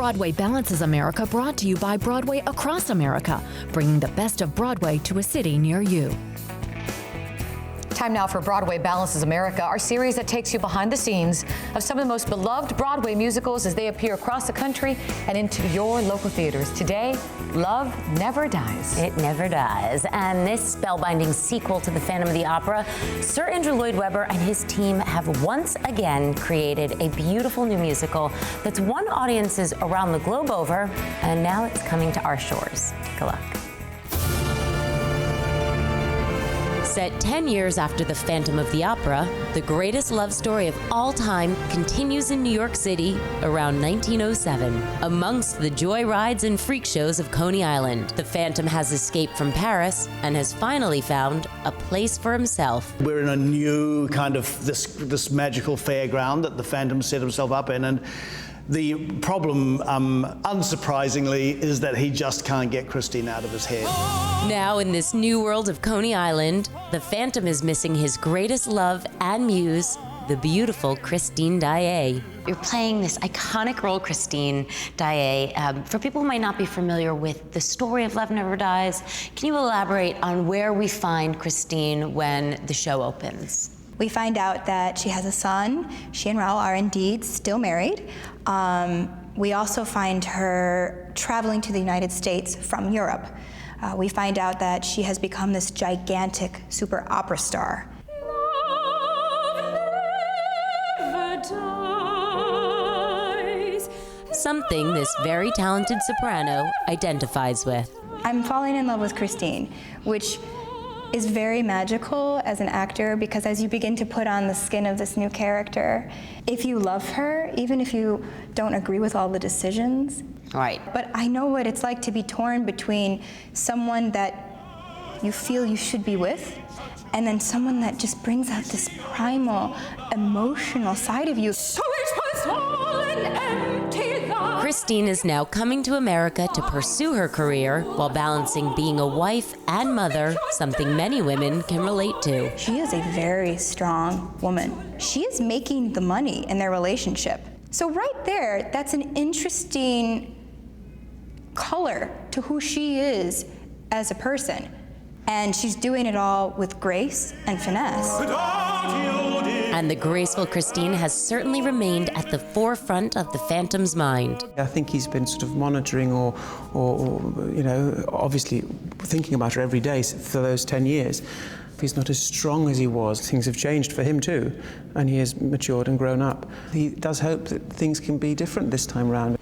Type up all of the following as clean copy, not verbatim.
Broadway Balances America, brought to you by Broadway Across America, bringing the best of Broadway to a city near you. Time now for Broadway Balances America, our series that takes you behind the scenes of some of the most beloved Broadway musicals as they appear across the country and into your local theaters. Today, Love Never Dies. It never dies. And this spellbinding sequel to The Phantom of the Opera, Sir Andrew Lloyd Webber and his team have once again created a beautiful new musical that's won audiences around the globe over, and now it's coming to our shores. Take a look. Set 10 years after The Phantom of the Opera, the greatest love story of all time continues in New York City around 1907. Amongst the joy rides and freak shows of Coney Island, the Phantom has escaped from Paris and has finally found a place for himself. We're in a new kind of this magical fairground that the Phantom set himself up in, and the problem, unsurprisingly, is that he just can't get Christine out of his head. Now, in this new world of Coney Island, the Phantom is missing his greatest love and muse, the beautiful Christine Daae. You're playing this iconic role, Christine Daae. For people who might not be familiar with the story of Love Never Dies, can you elaborate on where we find Christine when the show opens? We find out that she has a son. She and Raoul are indeed still married. We also find her traveling to the United States from Europe. We find out that she has become this gigantic super opera star. Something this very talented soprano identifies with. I'm falling in love with Christine, which is very magical as an actor, because as you begin to put on the skin of this new character, if you love her, even if you don't agree with all the decisions. Right. But I know what it's like to be torn between someone that you feel you should be with, and then someone that just brings out this primal, emotional side of you. So it was all an empty lie. Christine is now coming to America to pursue her career while balancing being a wife and mother, something many women can relate to. She is a very strong woman. She is making the money in their relationship. So right there, that's an interesting color to who she is as a person. And she's doing it all with grace and finesse. And the graceful Christine has certainly remained at the forefront of the Phantom's mind. I think he's been sort of monitoring or you know, obviously thinking about her every day for those 10 years. He's not as strong as he was. Things have changed for him too, and he has matured and grown up. He does hope that things can be different this time round.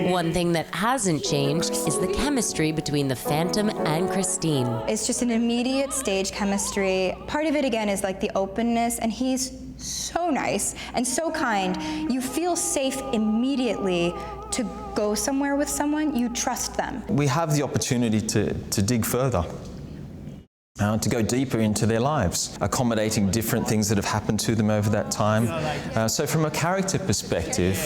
One thing that hasn't changed is the chemistry between the Phantom and Christine. It's just an immediate stage chemistry. Part of it, again, is like the openness, and he's so nice and so kind. You feel safe immediately to go somewhere with someone. You trust them. We have the opportunity to dig further. To go deeper into their lives, accommodating different things that have happened to them over that time. So from a character perspective,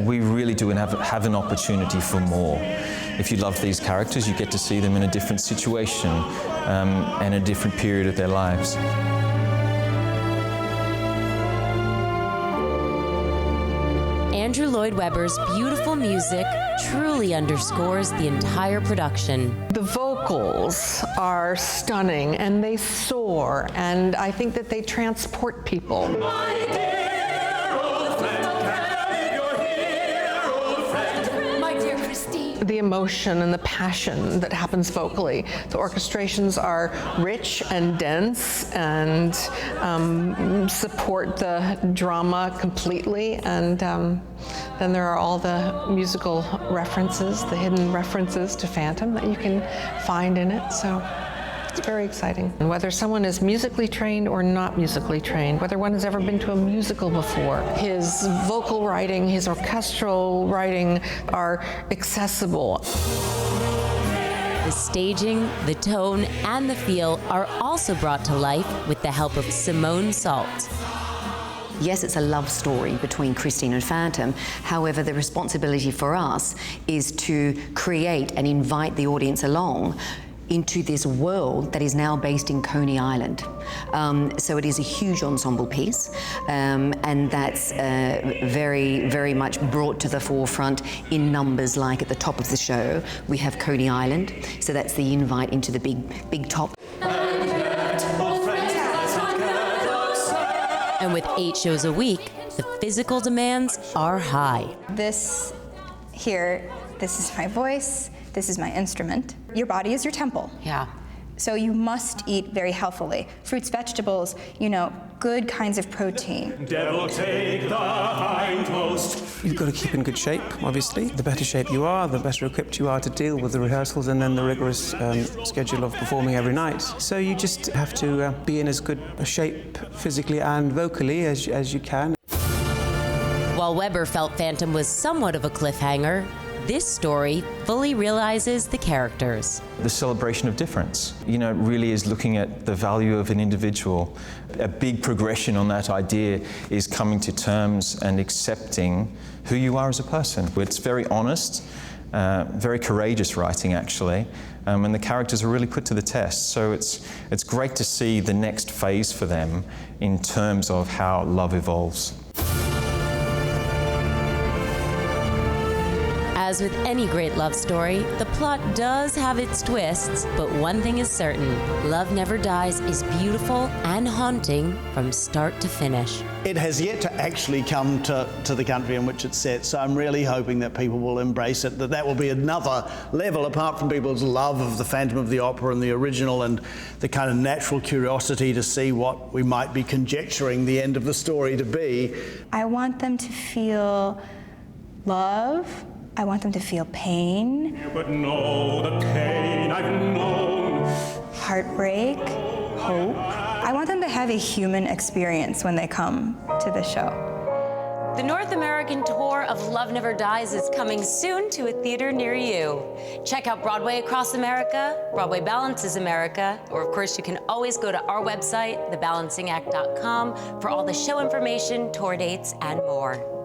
we really do have an opportunity for more. If you love these characters, you get to see them in a different situation and a different period of their lives. Andrew Lloyd Webber's beautiful music truly underscores the entire production. The vocals are stunning, and they soar, and I think that they transport people. My dear Christine. The emotion and the passion that happens vocally. The orchestrations are rich and dense and support the drama completely, and then there are all the musical references, the hidden references to Phantom that you can find in it. So it's very exciting. And whether someone is musically trained or not musically trained, whether one has ever been to a musical before, his vocal writing, his orchestral writing are accessible. The staging, the tone, and the feel are also brought to life with the help of Simone Salt. Yes, it's a love story between Christine and Phantom. However, the responsibility for us is to create and invite the audience along into this world that is now based in Coney Island. So it is a huge ensemble piece, and that's very, very much brought to the forefront in numbers. Like at the top of the show, we have Coney Island, so that's the invite into the big top. And with 8 shows a week, the physical demands are high. This here, this is my voice, this is my instrument. Your body is your temple. Yeah. So you must eat very healthily. Fruits, vegetables, you know, good kinds of protein. Devil take the hindmost. You've got to keep in good shape, obviously. The better shape you are, the better equipped you are to deal with the rehearsals and then the rigorous schedule of performing every night. So you just have to be in as good a shape physically and vocally as you can. While Webber felt Phantom was somewhat of a cliffhanger, this story fully realizes the characters. The celebration of difference, you know, really is looking at the value of an individual. A big progression on that idea is coming to terms and accepting who you are as a person. It's very honest, very courageous writing, actually, and the characters are really put to the test. So it's great to see the next phase for them in terms of how love evolves. As with any great love story, the plot does have its twists, but one thing is certain: Love Never Dies is beautiful and haunting from start to finish. It has yet to actually come to the country in which it's set, so I'm really hoping that people will embrace it, that will be another level apart from people's love of the Phantom of the Opera and the original and the kind of natural curiosity to see what we might be conjecturing the end of the story to be. I want them to feel love. I want them to feel pain. You would know the pain I've known. Heartbreak, hope. I want them to have a human experience when they come to the show. The North American tour of Love Never Dies is coming soon to a theater near you. Check out Broadway Across America, Broadway Balances America, or of course you can always go to our website, thebalancingact.com, for all the show information, tour dates, and more.